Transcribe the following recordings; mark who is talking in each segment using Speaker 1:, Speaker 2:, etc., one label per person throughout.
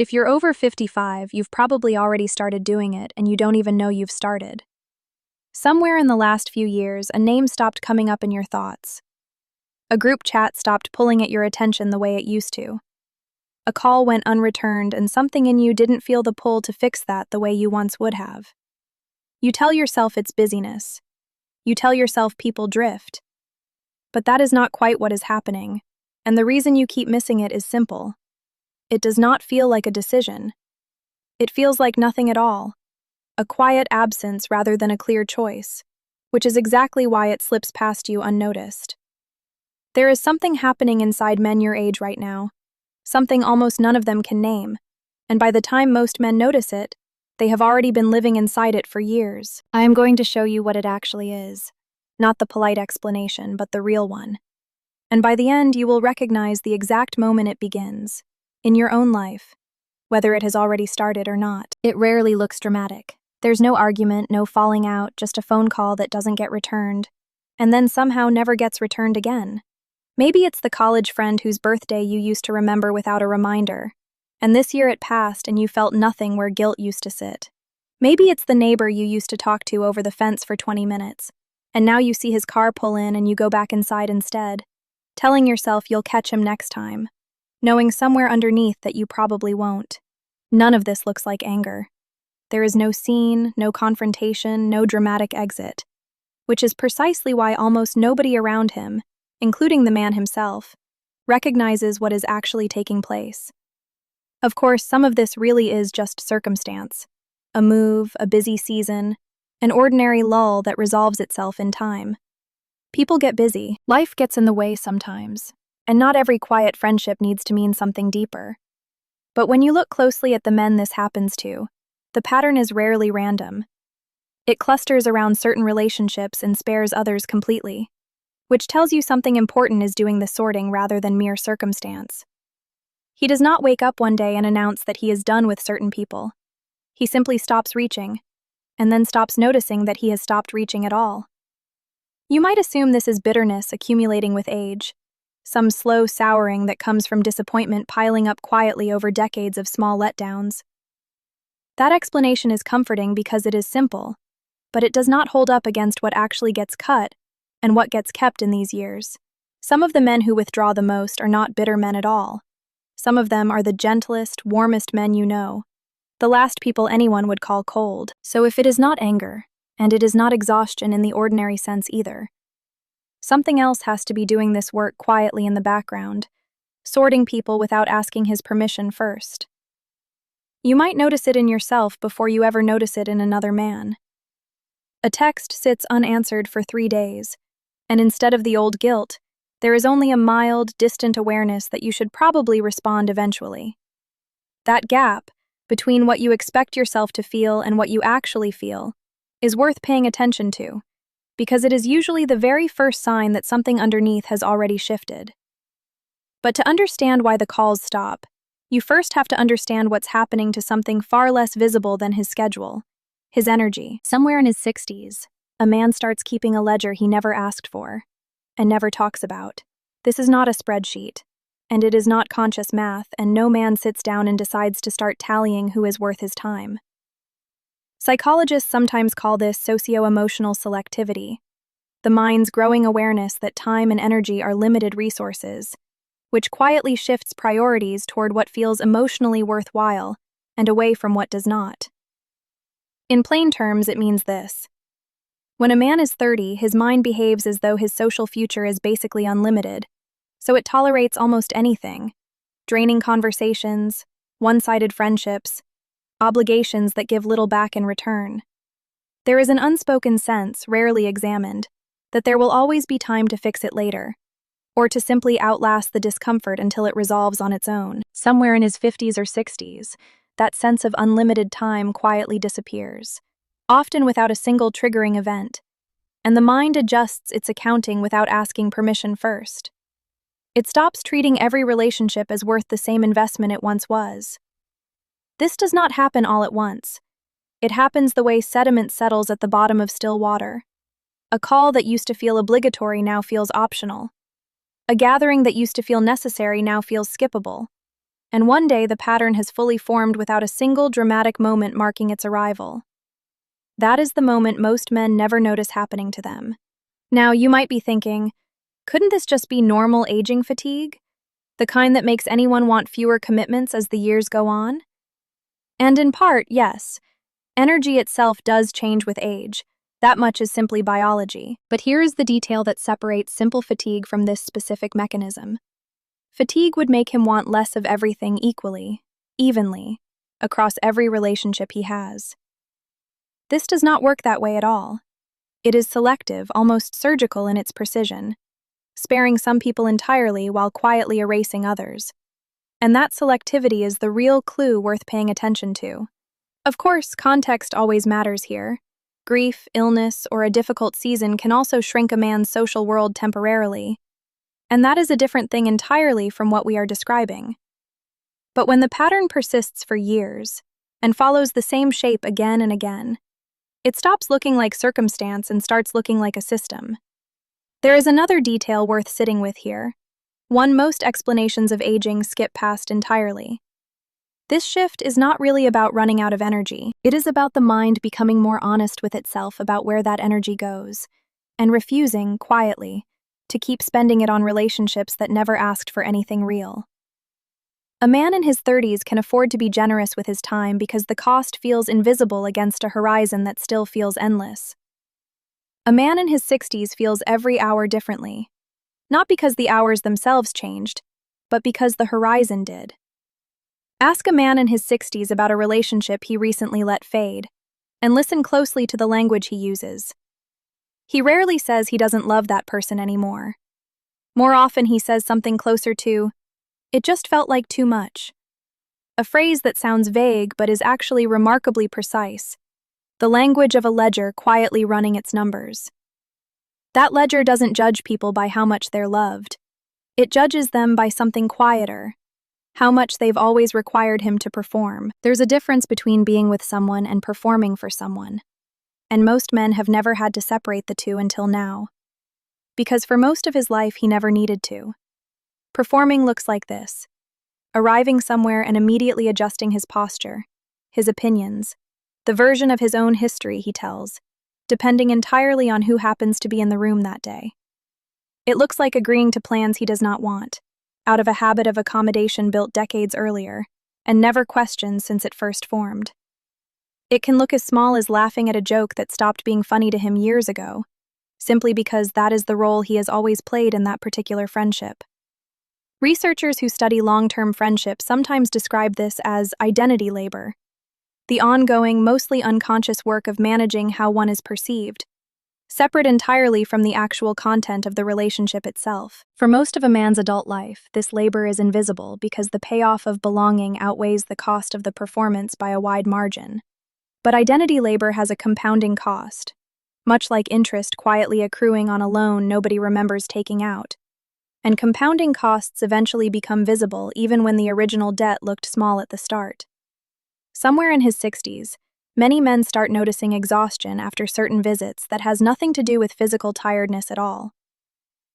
Speaker 1: If you're over 55, you've probably already started doing it and you don't even know you've started. Somewhere in the last few years, a name stopped coming up in your thoughts. A group chat stopped pulling at your attention the way it used to. A call went unreturned and something in you didn't feel the pull to fix that the way you once would have. You tell yourself it's busyness. You tell yourself people drift. But that is not quite what is happening, and the reason you keep missing it is simple. It does not feel like a decision. It feels like nothing at all, a quiet absence rather than a clear choice, which is exactly why it slips past you unnoticed. There is something happening inside men your age right now, something almost none of them can name, and by the time most men notice it, they have already been living inside it for years. I am going to show you what it actually is, not the polite explanation, but the real one. And by the end, you will recognize the exact moment it begins. In your own life, whether it has already started or not. It rarely looks dramatic. There's no argument, no falling out, just a phone call that doesn't get returned, and then somehow never gets returned again. Maybe it's the college friend whose birthday you used to remember without a reminder, and this year it passed and you felt nothing where guilt used to sit. Maybe it's the neighbor you used to talk to over the fence for 20 minutes, and now you see his car pull in and you go back inside instead, telling yourself you'll catch him next time, knowing somewhere underneath that you probably won't. None of this looks like anger. There is no scene, no confrontation, no dramatic exit, which is precisely why almost nobody around him, including the man himself, recognizes what is actually taking place. Of course, some of this really is just circumstance, a move, a busy season, an ordinary lull that resolves itself in time. People get busy, life gets in the way sometimes. And not every quiet friendship needs to mean something deeper. But when you look closely at the men this happens to, the pattern is rarely random. It clusters around certain relationships and spares others completely, which tells you something important is doing the sorting rather than mere circumstance. He does not wake up one day and announce that he is done with certain people. He simply stops reaching, and then stops noticing that he has stopped reaching at all. You might assume this is bitterness accumulating with age, some slow souring that comes from disappointment piling up quietly over decades of small letdowns. That explanation is comforting because it is simple, but it does not hold up against what actually gets cut and what gets kept in these years. Some of the men who withdraw the most are not bitter men at all. Some of them are the gentlest, warmest men you know, the last people anyone would call cold. So if it is not anger, and it is not exhaustion in the ordinary sense either, something else has to be doing this work quietly in the background, sorting people without asking his permission first. You might notice it in yourself before you ever notice it in another man. A text sits unanswered for 3 days, and instead of the old guilt, there is only a mild, distant awareness that you should probably respond eventually. That gap, between what you expect yourself to feel and what you actually feel, is worth paying attention to, because it is usually the very first sign that something underneath has already shifted. But to understand why the calls stop, you first have to understand what's happening to something far less visible than his schedule, his energy. Somewhere in his 60s, a man starts keeping a ledger he never asked for, and never talks about. This is not a spreadsheet, and it is not conscious math, and no man sits down and decides to start tallying who is worth his time. Psychologists sometimes call this socio-emotional selectivity, the mind's growing awareness that time and energy are limited resources, which quietly shifts priorities toward what feels emotionally worthwhile and away from what does not. In plain terms, it means this. When a man is 30, his mind behaves as though his social future is basically unlimited, so it tolerates almost anything: draining conversations, one-sided friendships, obligations that give little back in return. There is an unspoken sense, rarely examined, that there will always be time to fix it later, or to simply outlast the discomfort until it resolves on its own. Somewhere in his 50s or 60s, that sense of unlimited time quietly disappears, often without a single triggering event, and the mind adjusts its accounting without asking permission first. It stops treating every relationship as worth the same investment it once was. This does not happen all at once. It happens the way sediment settles at the bottom of still water. A call that used to feel obligatory now feels optional. A gathering that used to feel necessary now feels skippable. and one day the pattern has fully formed without a single dramatic moment marking its arrival. That is the moment most men never notice happening to them. Now, you might be thinking, couldn't this just be normal aging fatigue? The kind that makes anyone want fewer commitments as the years go on? And in part, yes. Energy itself does change with age. That much is simply biology. But here is the detail that separates simple fatigue from this specific mechanism. Fatigue would make him want less of everything equally, evenly, across every relationship he has. This does not work that way at all. It is selective, almost surgical in its precision, sparing some people entirely while quietly erasing others. And that selectivity is the real clue worth paying attention to. Of course, context always matters here. Grief, illness, or a difficult season can also shrink a man's social world temporarily. And that is a different thing entirely from what we are describing. But when the pattern persists for years and follows the same shape again and again, it stops looking like circumstance and starts looking like a system. There is another detail worth sitting with here, one most explanations of aging skip past entirely. This shift is not really about running out of energy. It is about the mind becoming more honest with itself about where that energy goes, and refusing, quietly, to keep spending it on relationships that never asked for anything real. A man in his 30s can afford to be generous with his time because the cost feels invisible against a horizon that still feels endless. A man in his 60s feels every hour differently, not because the hours themselves changed, but because the horizon did. Ask a man in his 60s about a relationship he recently let fade, and listen closely to the language he uses. He rarely says he doesn't love that person anymore. More often he says something closer to, "It just felt like too much." A phrase that sounds vague but is actually remarkably precise, the language of a ledger quietly running its numbers. That ledger doesn't judge people by how much they're loved. It judges them by something quieter, how much they've always required him to perform. There's a difference between being with someone and performing for someone. And most men have never had to separate the two until now. Because for most of his life, he never needed to. Performing looks like this: arriving somewhere and immediately adjusting his posture, his opinions, the version of his own history he tells, depending entirely on who happens to be in the room that day. It looks like agreeing to plans he does not want, out of a habit of accommodation built decades earlier, and never questioned since it first formed. It can look as small as laughing at a joke that stopped being funny to him years ago, simply because that is the role he has always played in that particular friendship. Researchers who study long-term friendships sometimes describe this as identity labor, the ongoing, mostly unconscious work of managing how one is perceived, separate entirely from the actual content of the relationship itself. For most of a man's adult life, this labor is invisible because the payoff of belonging outweighs the cost of the performance by a wide margin. But identity labor has a compounding cost, much like interest quietly accruing on a loan nobody remembers taking out. And compounding costs eventually become visible even when the original debt looked small at the start. Somewhere in his 60s, many men start noticing exhaustion after certain visits that has nothing to do with physical tiredness at all.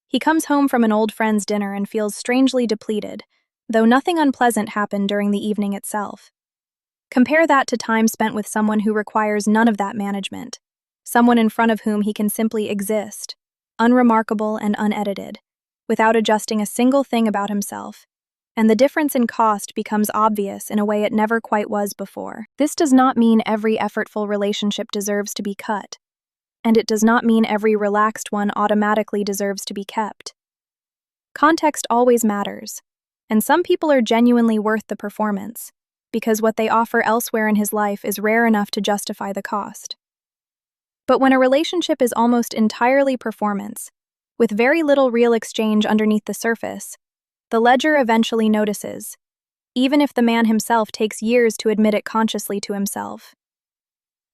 Speaker 1: He comes home from an old friend's dinner and feels strangely depleted, though nothing unpleasant happened during the evening itself. Compare that to time spent with someone who requires none of that management, someone in front of whom he can simply exist, unremarkable and unedited, without adjusting a single thing about himself, and the difference in cost becomes obvious in a way it never quite was before. This does not mean every effortful relationship deserves to be cut, and it does not mean every relaxed one automatically deserves to be kept. Context always matters, and some people are genuinely worth the performance, because what they offer elsewhere in his life is rare enough to justify the cost. But when a relationship is almost entirely performance, with very little real exchange underneath the surface, the ledger eventually notices, even if the man himself takes years to admit it consciously to himself.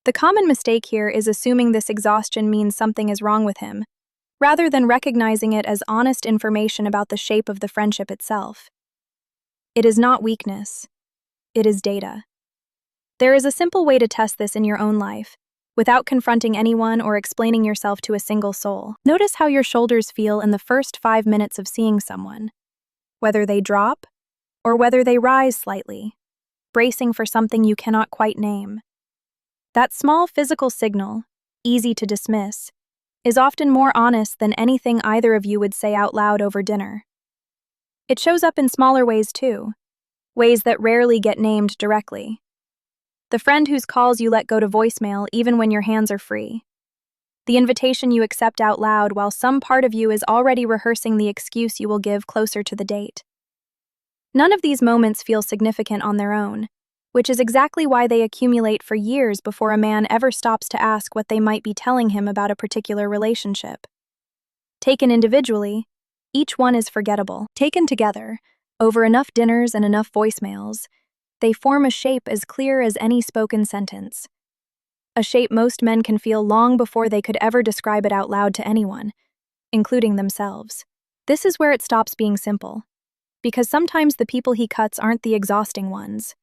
Speaker 1: The common mistake here is assuming this exhaustion means something is wrong with him, rather than recognizing it as honest information about the shape of the friendship itself. It is not weakness. It is data. There is a simple way to test this in your own life, without confronting anyone or explaining yourself to a single soul. Notice how your shoulders feel in the first 5 minutes of seeing someone. Whether they drop, or whether they rise slightly, bracing for something you cannot quite name. That small physical signal, easy to dismiss, is often more honest than anything either of you would say out loud over dinner. It shows up in smaller ways too, ways that rarely get named directly. The friend whose calls you let go to voicemail even when your hands are free. The invitation you accept out loud while some part of you is already rehearsing the excuse you will give closer to the date. None of these moments feel significant on their own, which is exactly why they accumulate for years before a man ever stops to ask what they might be telling him about a particular relationship. Taken individually, each one is forgettable. Taken together, over enough dinners and enough voicemails, they form a shape as clear as any spoken sentence. A shape most men can feel long before they could ever describe it out loud to anyone, including themselves. This is where it stops being simple, because sometimes the people he cuts aren't the exhausting ones.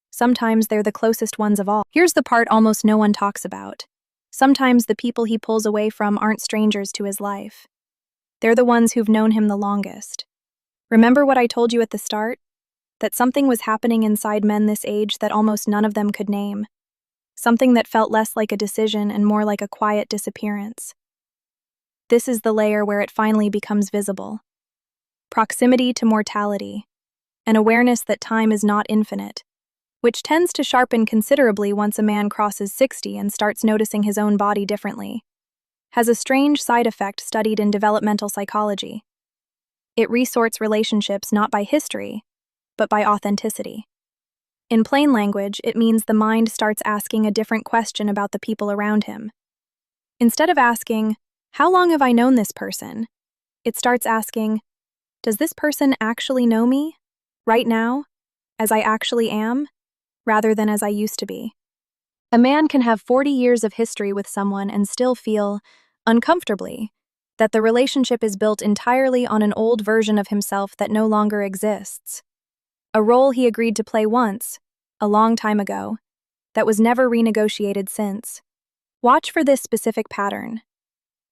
Speaker 1: Sometimes they're the closest ones of all. Here's the part almost no one talks about. Sometimes the people he pulls away from aren't strangers to his life. They're the ones who've known him the longest. Remember what I told you at the start? That something was happening inside men this age that almost none of them could name. Something that felt less like a decision and more like a quiet disappearance. This is the layer where it finally becomes visible. Proximity to mortality, an awareness that time is not infinite, which tends to sharpen considerably once a man crosses 60 and starts noticing his own body differently, has a strange side effect studied in developmental psychology. It resorts relationships not by history, but by authenticity. In plain language, it means the mind starts asking a different question about the people around him. Instead of asking, "How long have I known this person?" it starts asking, "Does this person actually know me, right now, as I actually am, rather than as I used to be?" A man can have 40 years of history with someone and still feel, uncomfortably, that the relationship is built entirely on an old version of himself that no longer exists. A role he agreed to play once, a long time ago, that was never renegotiated since. Watch for this specific pattern.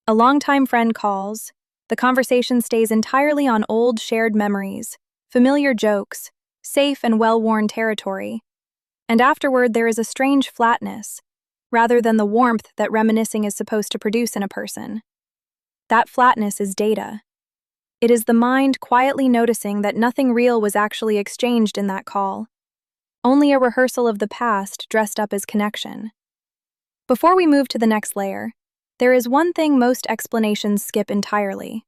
Speaker 1: A longtime friend calls, the conversation stays entirely on old shared memories, familiar jokes, safe and well-worn territory, and afterward there is a strange flatness, rather than the warmth that reminiscing is supposed to produce in a person. That flatness is data. It is the mind quietly noticing that nothing real was actually exchanged in that call, only a rehearsal of the past dressed up as connection. Before we move to the next layer, there is one thing most explanations skip entirely.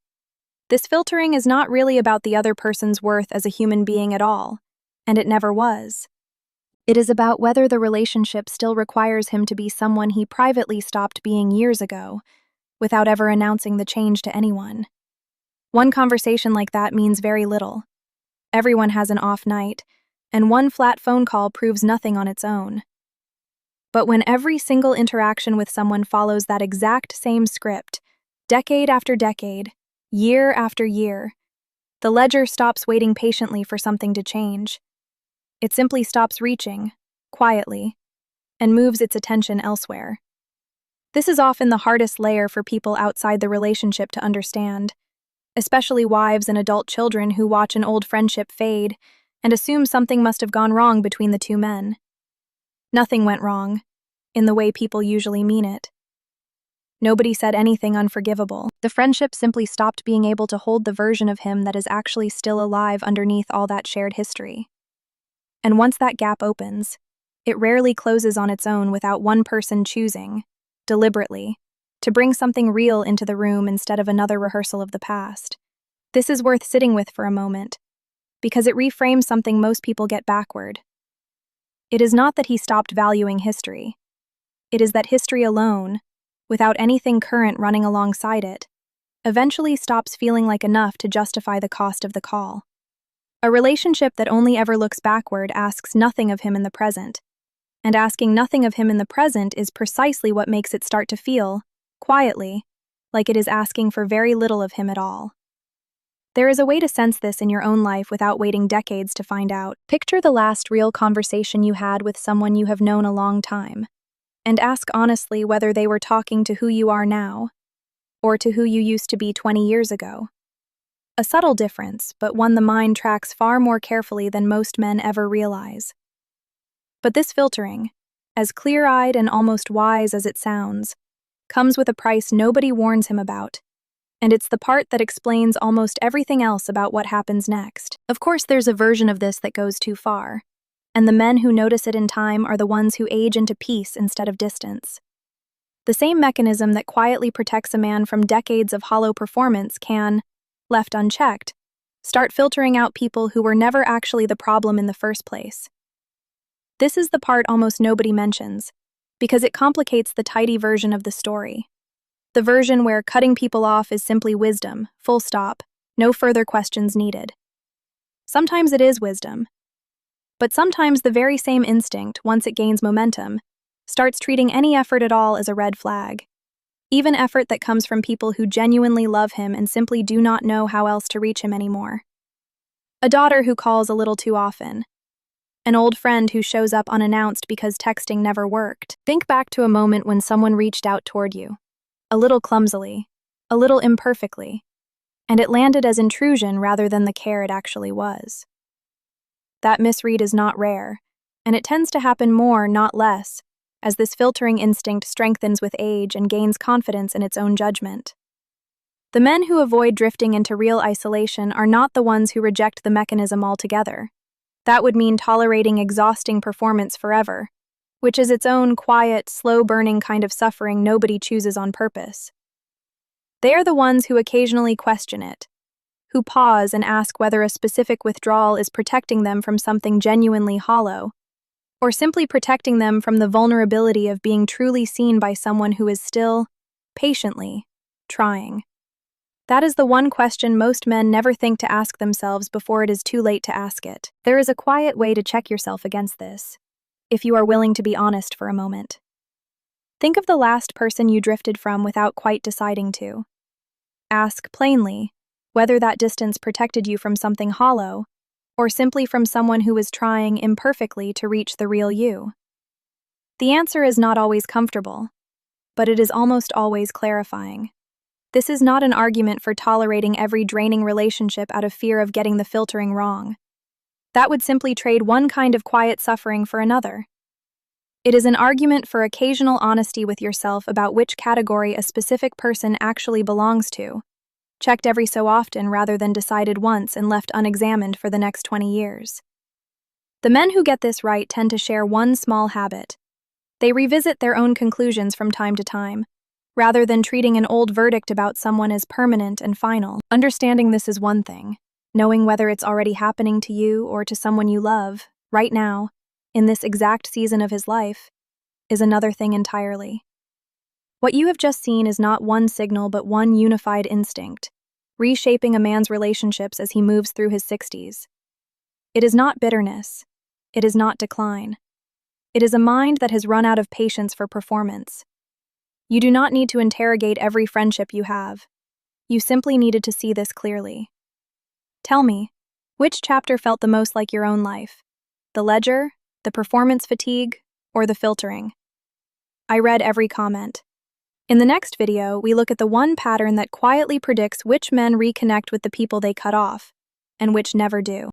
Speaker 1: This filtering is not really about the other person's worth as a human being at all, and it never was. It is about whether the relationship still requires him to be someone he privately stopped being years ago, without ever announcing the change to anyone. One conversation like that means very little. Everyone has an off night, and one flat phone call proves nothing on its own. But when every single interaction with someone follows that exact same script, decade after decade, year after year, the ledger stops waiting patiently for something to change. It simply stops reaching, quietly, and moves its attention elsewhere. This is often the hardest layer for people outside the relationship to understand, especially wives and adult children who watch an old friendship fade and assume something must have gone wrong between the two men. Nothing went wrong, in the way people usually mean it. Nobody said anything unforgivable. The friendship simply stopped being able to hold the version of him that is actually still alive underneath all that shared history. And once that gap opens, it rarely closes on its own without one person choosing, deliberately, to bring something real into the room instead of another rehearsal of the past. This is worth sitting with for a moment, because it reframes something most people get backward. It is not that he stopped valuing history. It is that history alone, without anything current running alongside it, eventually stops feeling like enough to justify the cost of the call. A relationship that only ever looks backward asks nothing of him in the present, and asking nothing of him in the present is precisely what makes it start to feel, quietly, like it is asking for very little of him at all. There is a way to sense this in your own life without waiting decades to find out. Picture the last real conversation you had with someone you have known a long time, and ask honestly whether they were talking to who you are now, or to who you used to be 20 years ago. A subtle difference, but one the mind tracks far more carefully than most men ever realize. But this filtering, as clear-eyed and almost wise as it sounds, comes with a price nobody warns him about, and it's the part that explains almost everything else about what happens next. Of course, there's a version of this that goes too far, and the men who notice it in time are the ones who age into peace instead of distance. The same mechanism that quietly protects a man from decades of hollow performance can, left unchecked, start filtering out people who were never actually the problem in the first place. This is the part almost nobody mentions, because it complicates the tidy version of the story. The version where cutting people off is simply wisdom, full stop, no further questions needed. Sometimes it is wisdom. But sometimes the very same instinct, once it gains momentum, starts treating any effort at all as a red flag. Even effort that comes from people who genuinely love him and simply do not know how else to reach him anymore. A daughter who calls a little too often. An old friend who shows up unannounced because texting never worked. Think back to a moment when someone reached out toward you. A little clumsily, a little imperfectly, and it landed as intrusion rather than the care it actually was. That misread is not rare, and it tends to happen more, not less, as this filtering instinct strengthens with age and gains confidence in its own judgment. The men who avoid drifting into real isolation are not the ones who reject the mechanism altogether. That would mean tolerating exhausting performance forever, which is its own quiet, slow-burning kind of suffering nobody chooses on purpose. They are the ones who occasionally question it, who pause and ask whether a specific withdrawal is protecting them from something genuinely hollow, or simply protecting them from the vulnerability of being truly seen by someone who is still, patiently, trying. That is the one question most men never think to ask themselves before it is too late to ask it. There is a quiet way to check yourself against this, if you are willing to be honest for a moment. Think of the last person you drifted from without quite deciding to. Ask plainly whether that distance protected you from something hollow, or simply from someone who was trying imperfectly to reach the real you. The answer is not always comfortable, but it is almost always clarifying. This is not an argument for tolerating every draining relationship out of fear of getting the filtering wrong. That would simply trade one kind of quiet suffering for another. It is an argument for occasional honesty with yourself about which category a specific person actually belongs to, checked every so often rather than decided once and left unexamined for the next 20 years. The men who get this right tend to share one small habit. They revisit their own conclusions from time to time, rather than treating an old verdict about someone as permanent and final. Understanding this is one thing. Knowing whether it's already happening to you or to someone you love, right now, in this exact season of his life, is another thing entirely. What you have just seen is not one signal but one unified instinct, reshaping a man's relationships as he moves through his 60s. It is not bitterness. It is not decline. It is a mind that has run out of patience for performance. You do not need to interrogate every friendship you have. You simply needed to see this clearly. Tell me, which chapter felt the most like your own life? The ledger, the performance fatigue, or the filtering? I read every comment. In the next video, we look at the one pattern that quietly predicts which men reconnect with the people they cut off, and which never do.